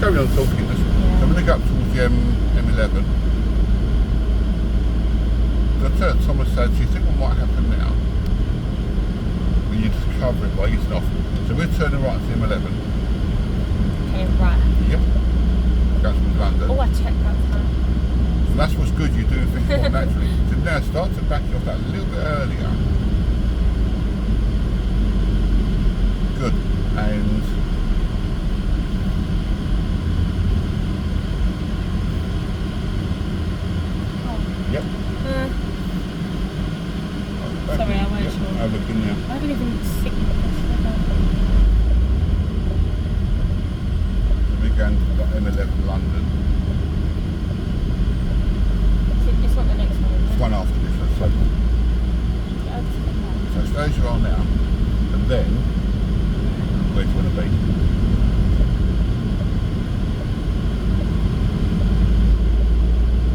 carry on talking. So I'm going to go up towards the M11. Thomas said, do you think what might happen now? When you just cover it by easing off. So we're turning right to the M11. Okay, right. Yep. Going towards London. Oh, I checked that time. And that's what's good, you're doing things more naturally. So now start to back you off that a little bit earlier. Good. And yep. Sorry, I weren't sure. I'm looking now. I haven't even seen this. So we're going to M11 London. It's not the next one, is It's it? one after this one. So stay as you are now, and then where do you want to be?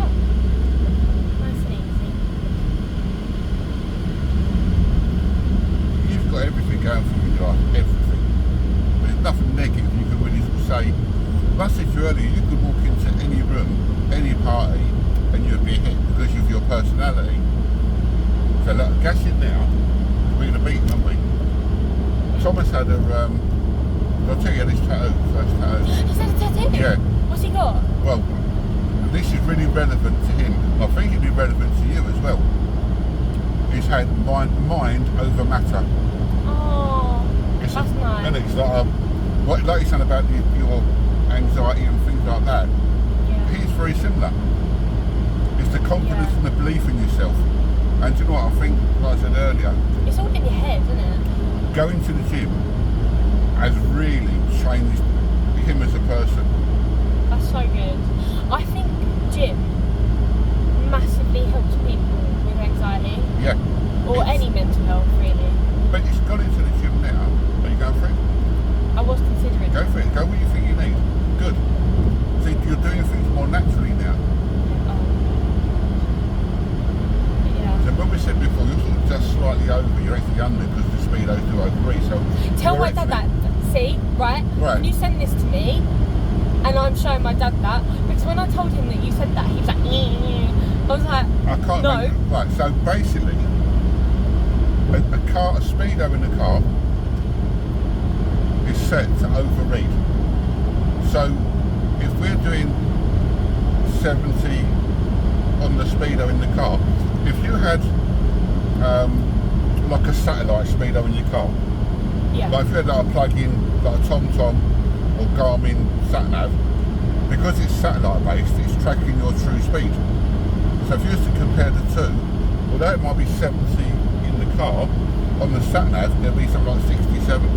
Oh, nice and easy. You've got everything going for you in your life, everything. There's nothing negative you can really say. Like I said to you earlier, you could walk into any room, any party, and you'd be a hit because of your personality. So look, gas in now, we're going to beat them, aren't we? Thomas had a, I'll tell you this tattoo, first tattoo. He's had a tattoo? Yeah. What's he got? Well, this is really relevant to him. I think it'd be relevant to you as well. He's had mind over matter. Oh, It's that's nice. And it's like you're saying about your anxiety and things like that. Yeah. He's very similar. It's the confidence and the belief in yourself. And do you know what I think, like I said earlier, It's all in your head, isn't it? going to the gym has really changed him as a person. That's so good. I think gym massively helps people with anxiety Yeah. or any mental health, really. But he's gone into the gym now. Are you going for it? I was considering Go for it. Go what you think you need. Good. See, you're doing things more naturally now. Yeah. So when we said before, you're sort of just slightly over, you're actually under because the speedos do overreach. So Tell you're my dad that. actually- See, right? Right. When you send this to me, and I'm showing my dad that, because when I told him that you said that, he was like, I was like, I can't no. remember. Right, so basically, a speedo in the car is set to overread. So if we're doing 70 on the speedo in the car, if you had like a satellite speedo in your car, Yeah. like if you had like a plug-in, like a TomTom or Garmin sat-nav, because it's satellite based, it's tracking your true speed. So if you was to compare the two, although it might be 70 in the car, on the sat-nav it'll be something like 67.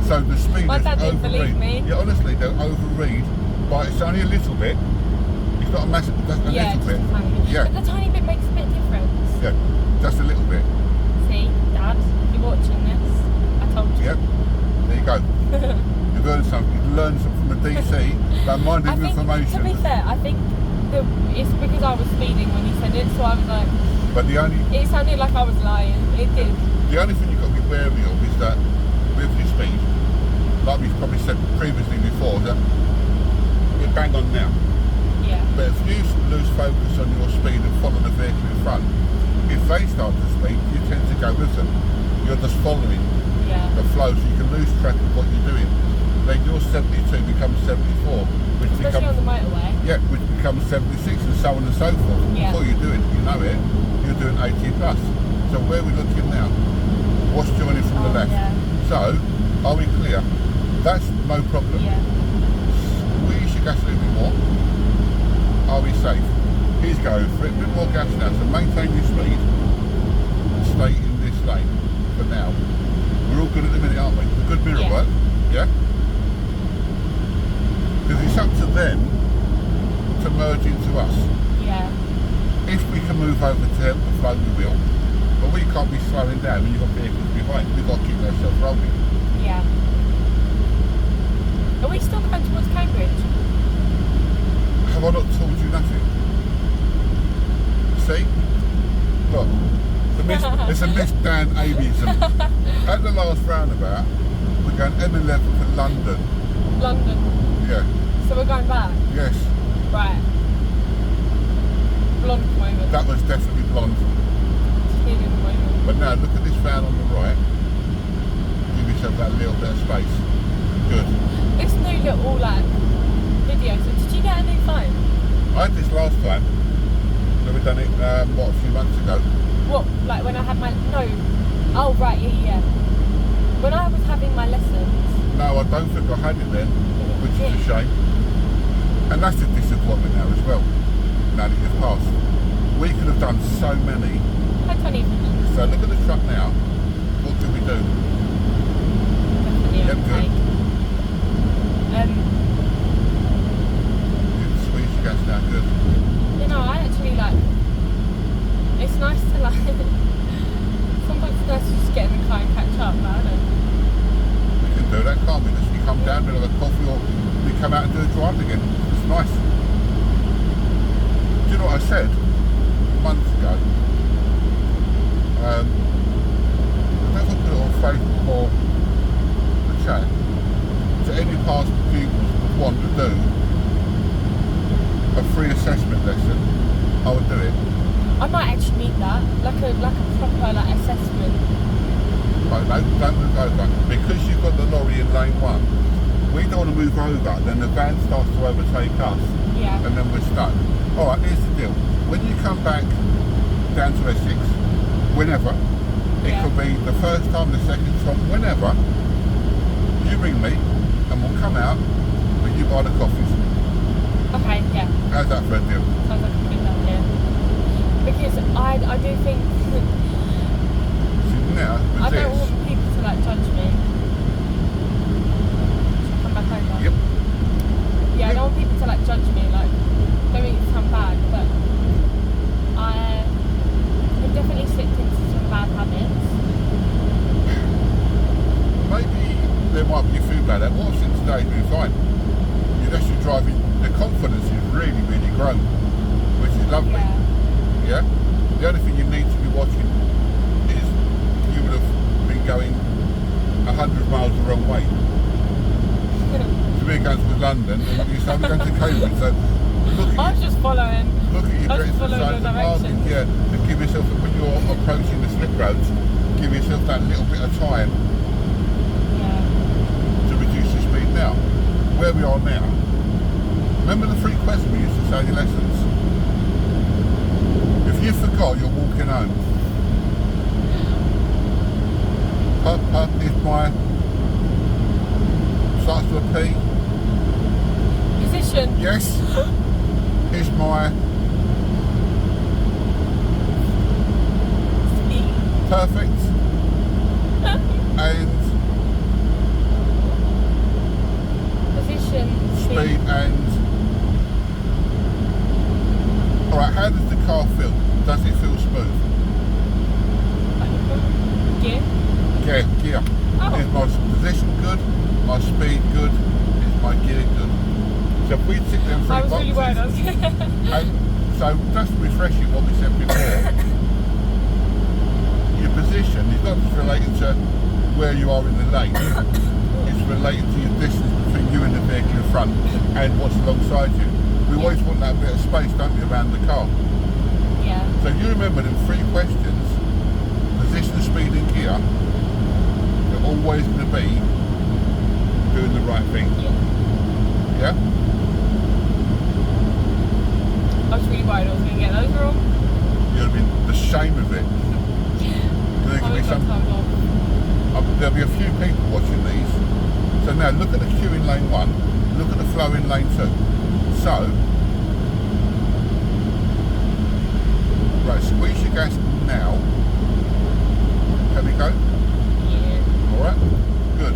So the speed My is dad didn't overread. believe me. Yeah, honestly, they'll overread, but it's only a little bit. It's not a massive, just a Yeah, little just bit. a tiny bit. Yeah, But the tiny bit makes a bit of difference. yeah, just a little bit. See, Dad, you're watching this. I told you. Yep, there you go. You've learned something. You've learned something from the DC about minding I think, information. to be fair, I think it's because I was speeding when he said it, so I was like, But the only it sounded like I was lying. It did. thing you've got to be wary of is that with your speed, like we've probably said previously before, that you're bang on now. Yeah. But if you lose focus on your speed and follow the vehicle in front, if they start to speed, you tend to go with them. You're just following Yeah. the flow, so you can lose track of what you're doing. Then your 72 becomes 74, which Especially on becomes the motorway. which becomes 76, and so on and so forth. Yeah. Before you do it, you know it, you're doing 80 plus. So where are we looking now? What's joining from the left? Yeah. So, are we clear? That's no problem. Yeah. Squeeze your gas a little bit more. Are we safe? He's going for it. A bit more gas now. So maintain your speed. Stay in this lane for now. We're all good at the minute, aren't we? The good mirror Yeah. work. Yeah? Because it's up to them to merge into us. Yeah. If we can move over to help the flow, we will. But we can't be slowing down when you've got vehicles behind. We've got to keep ourselves rolling. Yeah. Are we still going towards Cambridge? Have I not told you nothing? See? Look. It's a Miss Dan Aviation. At the last roundabout, we're going M11 for London. London. Yeah. So we're going back. Yes. Right. Blonde moment. That was definitely blonde. Stealing moment. But now look at this van on the right. Give yourself that little bit of space. Good. This new little video. So did you get a new phone? I had this last time. Never done it. A few months ago. What? Like when I had my Oh right, yeah. When I was having my lessons. No, I don't think I had it then, which is a shame. And that's a disappointment now as well. Now that you've passed, we could have done so many. I don't even know. So look at the truck now. What do we do? Definitely Yep, okay. good. You can squeeze your gas now, good. You know, I actually it's nice to sometimes it's nice to just get in the car and catch up, but I don't know. We can do that, can't we? Just we come down, we'll have a coffee, or we come out and do a drive again. It's nice. Do you know what I said months ago? I don't know if I put it on Facebook or the chat. To any past pupils would want to do a free assessment lesson, I would do it. I might actually need that, like a proper assessment. But no, don't move over. Because you've got the lorry in lane 1, we don't want to move over, then the van starts to overtake us. Yeah. And then we're stuck. Alright, here's the deal. When you come back down to Essex, whenever, it could be the first time, the second time, whenever, you ring me and we'll come out and you buy the coffees. Okay, yeah. How's that for a deal? Sounds like a good idea. Because I do think See, now, I with don't this, want people to judge me. Come back over. Yep. Yeah, I don't want people to judge me. Don't mean it to sound bad, but I have definitely slipped into some bad habits. maybe there might be a few bad at what I've seen today has been fine. You're actually driving, the confidence is really, really grown, which is lovely. Yeah. Yeah? The only thing you need to be watching is you would have been going 100 miles the wrong way. So we're going to London and you say we're going to Cambridge, so look I was at, just following. look at your I was directions following signs the and markings, directions. yeah, and give yourself, when you're approaching the slip roads, give yourself that little bit of time Yeah. to reduce your speed. Now, where we are now, remember the 3 questions we used to say in your lessons? If you forgot, you're walking home. Pup is my, starts with a P. Position. Yes. Is my perfect. And Position. speed and... Alright, how does the car feel? Does it feel smooth? Gear. Yeah, gear. Oh. Is my position good? My speed good? Is my gear good? So if we tick them 3 I was boxes... really worried. And so just refreshing what we said before, your position is not just related to where you are in the lane, it's related to your distance between you and the vehicle in front and what's alongside you. We always want that bit of space, don't we, around the car. Yeah. So if you remember them 3 questions, position, speed and gear, you're always going to be doing the right thing. Yeah. Yeah? I was really worried I was going to get those wrong. You'll be the shame of it. There could be some, there'll be a few people watching these. So now look at the queue in lane 1, look at the flow in lane 2. So, right, squeeze your gas now. Can we go? Yeah. Alright? Good.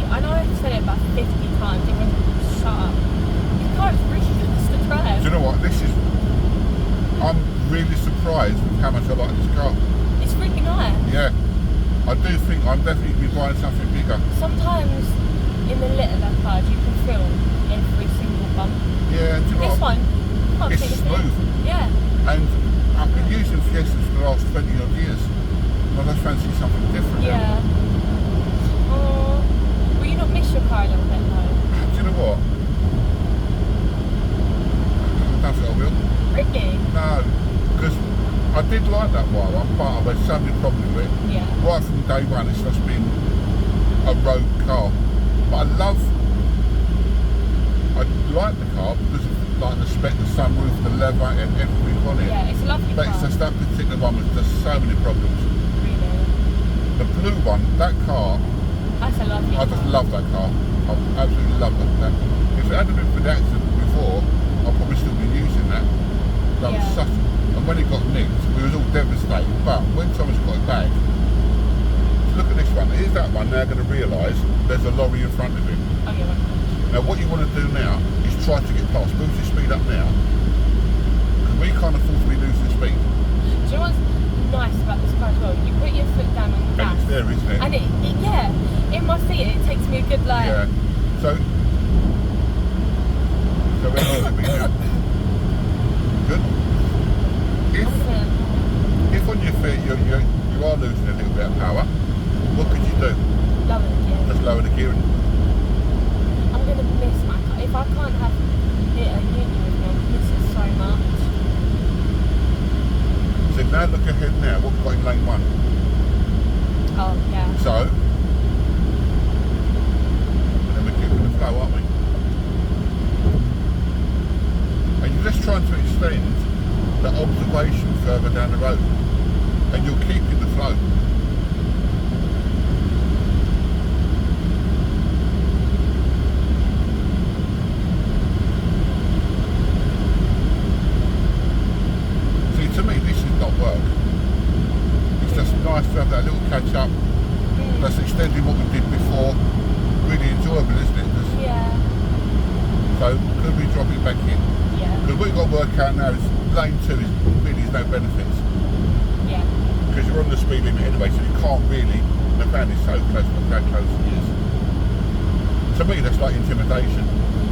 I know I've said it about 50 times, everyone's like, shut up. This car is really nice to drive. Do you know what? I'm really surprised with how much I like this car. It's really nice. Yeah. I do think I'm definitely be buying something bigger. Sometimes in the littler cars you can feel every single bump. Yeah, do you know This what? one, you can't It's see the smooth. Yeah. And I've been using Fiestas for the last 20 odd years. And I just fancy something different now. Yeah. Oh, will you not miss your car a little part I've had so many problems with it. Yeah. Right from day one, it's just been a road car. But I like the car because of like the spec, the sunroof, the leather, and everything on it. Yeah, it's a lovely But car. it's just that particular one with just so many problems. Really. The blue one, that car, That's a lovely car. I just love that car. I absolutely love that. If it hadn't been for the accident before, I'd probably still be using that. That was Yeah. and when it got nicked, we was all devastated. But when Thomas got it back, look at this one. Here's that one. Now going to realise there's a lorry in front of him. Oh yeah. Now what you want to do now is try to get past. Move your speed up now, because we can't afford to be losing speed. Do you know what's nice about this car as well? You put your foot down on the And gas. it's there, isn't it? And yeah, in my seat it takes me a good like. Yeah. So where are we now? Good. If on your feet you are losing a little bit of power, what could you do? Lower the gear. Just lower the gear. I'm gonna miss my car. If I can't have it at uni with me, I'm missing so much. So now look ahead now. What we've got in lane 1. Oh yeah. So, and then we're keeping the flow, aren't we? And you're just trying to extend the observation further down the road, and you're keeping the flow. See, to me, this is not work. It's just nice to have that little catch up. That's extending what we did before. Really enjoyable, isn't it? Just, Yeah. so could we drop it back in? Yeah. Because what you've got to work out now is lane 2 is really no benefits. Yeah. Because you're on the speed limit anyway, so you can't really, the van is so close, look how close it is. To me that's like intimidation,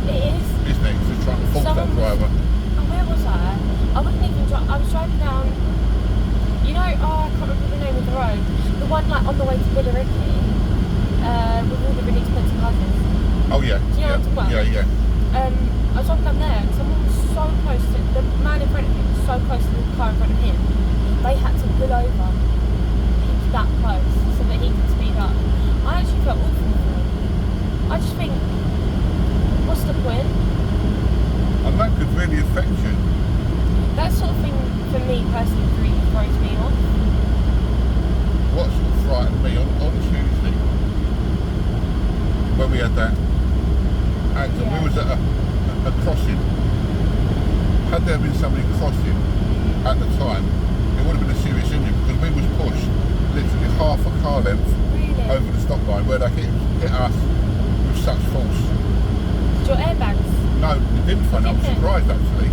It is. isn't it? It's just trying to force that Someone driver. And where was I? I wasn't even driving. I was driving down. You know, I can't remember the name of the road. The one like on the way to Billericay, with all the really expensive houses. Oh yeah, Do you know what I'm talking about? yeah. I was driving down there and someone was so close to the man in front of me was so close to the car in front of him. They had to pull over. He was that close so that he could speed up. I actually felt awful for him. I just think, what's the point? And that could really affect you. That sort of thing for me personally really throws me off. What sort of frightened me on Tuesday, when we had that accident, we was at a crossing. Had there been somebody crossing at the time, it would have been a serious injury, because we was pushed literally half a car length Really? over the stop line, where they hit us with such force. Did your airbags? No, it didn't find. I'm Didn't it? surprised actually.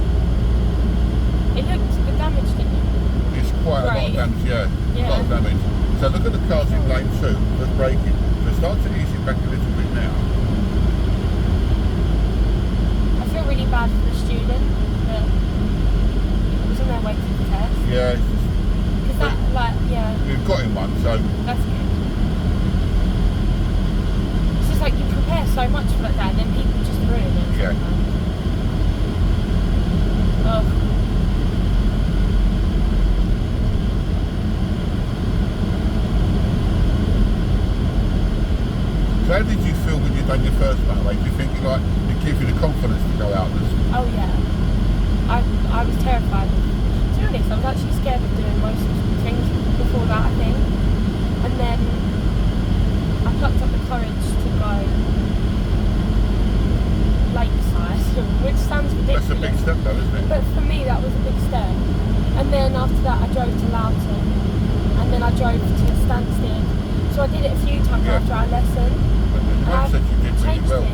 It looked the damage, didn't it? It's quite a lot of Right. damage, yeah. Yeah. A lot of damage. So look at the cars in lane 2 that's braking. So start to ease it back a little bit now. I feel really bad for the student that was on their way to the test. Yeah, it's just, Because that, like, yeah, we've got him one, so that's good. It's just like you prepare so much for that day and then people just ruin it. Yeah. Ugh. how did you feel when you done your first motorway? Do you think it gave you the confidence to go out? Oh yeah. I was terrified. To be honest, I was actually scared of doing most of the things before that, I think. And then I plucked up the courage to go lakeside, which sounds ridiculous. That's a big step though, isn't it? But for me, that was a big step. And then after that, I drove to Loughton, and then I drove to Stansted. So I did it a few times Yeah. after our lesson. And And Mum said you did really changed well. me.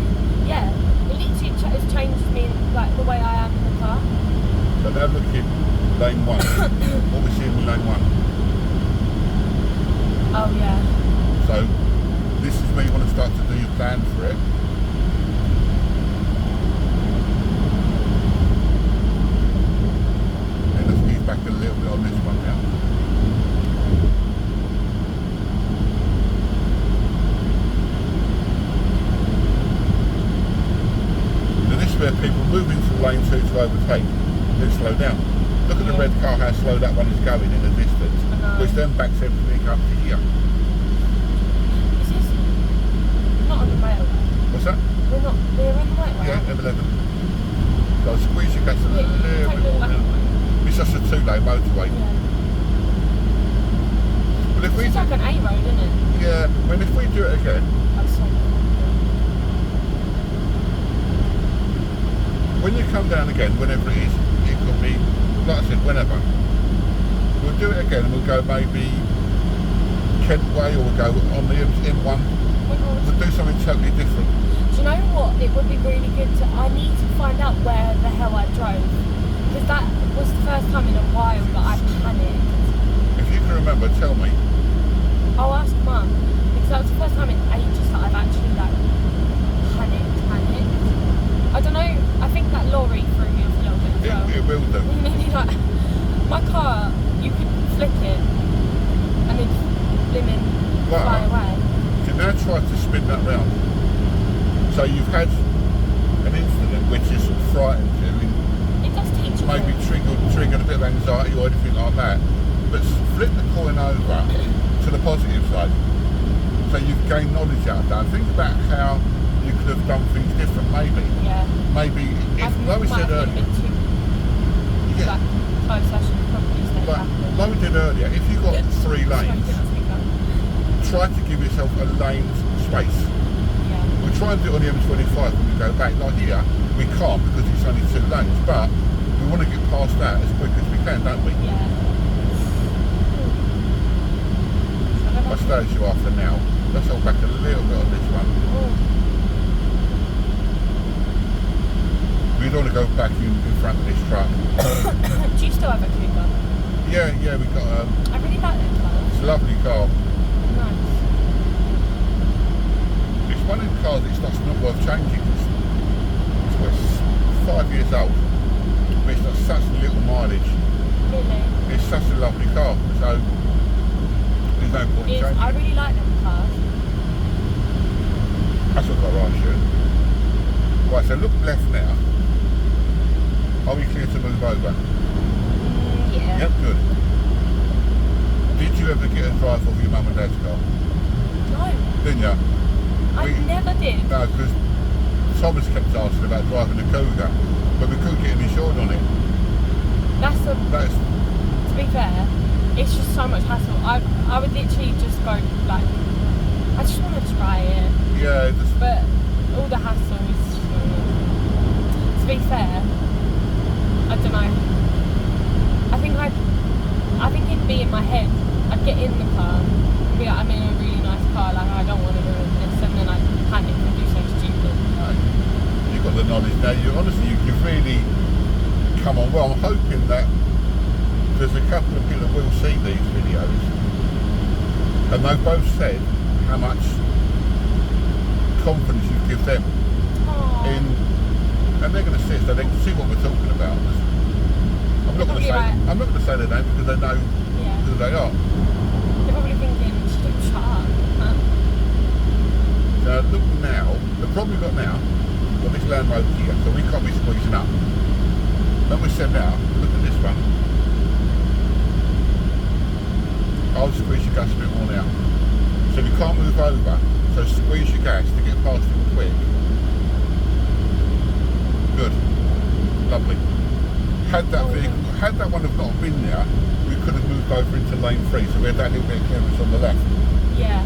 Yeah, it literally has changed me, like the way I am in the car. So now look in lane 1. What we seeing in lane 1? Oh yeah. So this is where you want to start to do your plan for it. And let's ease back a little bit on this one now. Now this is where people move into lane 2 to overtake, then slow down. Look at the red car, how slow that one is going in the distance. No. Which then backs everything up to here. Is this not on the motorway? What's that? We're on the motorway. Yeah, M11. So squeeze your gas a Yeah, little bit totally more like now. it. It's just a two-lane motorway. Yeah. But if we It's like an A road, isn't it? yeah, when if we do it again, That's so when you come down again, whenever it is, it could be, like I said, whenever. We'll do it again and we'll go maybe Kent Way or we'll go on the M1. We'll do something totally different. Do you know what? It would be really good to. I need to find out where the hell I drove. Because that was the first time in a while that I panicked. If you can remember, tell me. I'll ask Mum. Because that was the first time in ages that I've actually like panicked. I don't know. I think that lorry threw me off a little bit as well. It will do. You know, like, my car, you could flick it and it'd blimmin' fly away. You now try to spin that round. So you've had an incident which has frightened you and It does teach you. maybe triggered a bit of anxiety or anything like that. But flip the coin over to the positive side. So you've gained knowledge out of that. Think about how you could have done things different, maybe. Yeah. Maybe, if, like we said earlier, yeah, Like, close session probably stay like we did earlier, if you've got 3 lanes, try to give yourself a lane's space. Yeah. We'll try and do it on the M25 when we go back. Like here, we can't because it's only 2 lanes, but we want to get past that as quick as we can, don't we? Yeah. I'll stay as you are for now. Let's hold back a little bit on this one. We don't want to go back in front of this truck. Do you still have a Cougar? Yeah, we got I really like that car. it's a lovely car. Nice. It's one of the cars that's just not worth changing. It's 5 years old, but it's got such little mileage. Really? It's such a lovely car, so there's no point in changing. I really like them cars. That's what got right, sure. Right, so look left now. Are we clear to move over? Yeah. Yep, good. Did you ever get a drive of your mum and dad's car? No. Didn't you? I never did. No, because Thomas kept asking about driving a Cougar, but we couldn't get him insured on it. That's That's to be fair, it's just so much hassle. I would literally just go like, I just want to try it. yeah. But all the hassle is. To be fair, I don't know. I think it'd be in my head. I'd get in the car and be like, I'm in a really nice car. Like I don't want to ruin this, and then I'd panic and do something stupid. You've got the knowledge now. You've really come on well. I'm hoping that there's a couple of people that will see these videos, and they've both said how much confidence you give them Aww. and they're going to see it, so they can see what we're talking about. I'm not going to say their name because they know who they are. They're probably thinking, shut up. So look now, the problem we've got now, we've got this Land Rover here, so we can't be squeezing up. When we said now, look at this one. I'll squeeze your gas a bit more now. So we can't move over, so squeeze your gas to get past it quick. Good. Lovely. Had that one have not been there, we could have moved over into lane 3, so we had that little bit of clearance on the left. Yeah.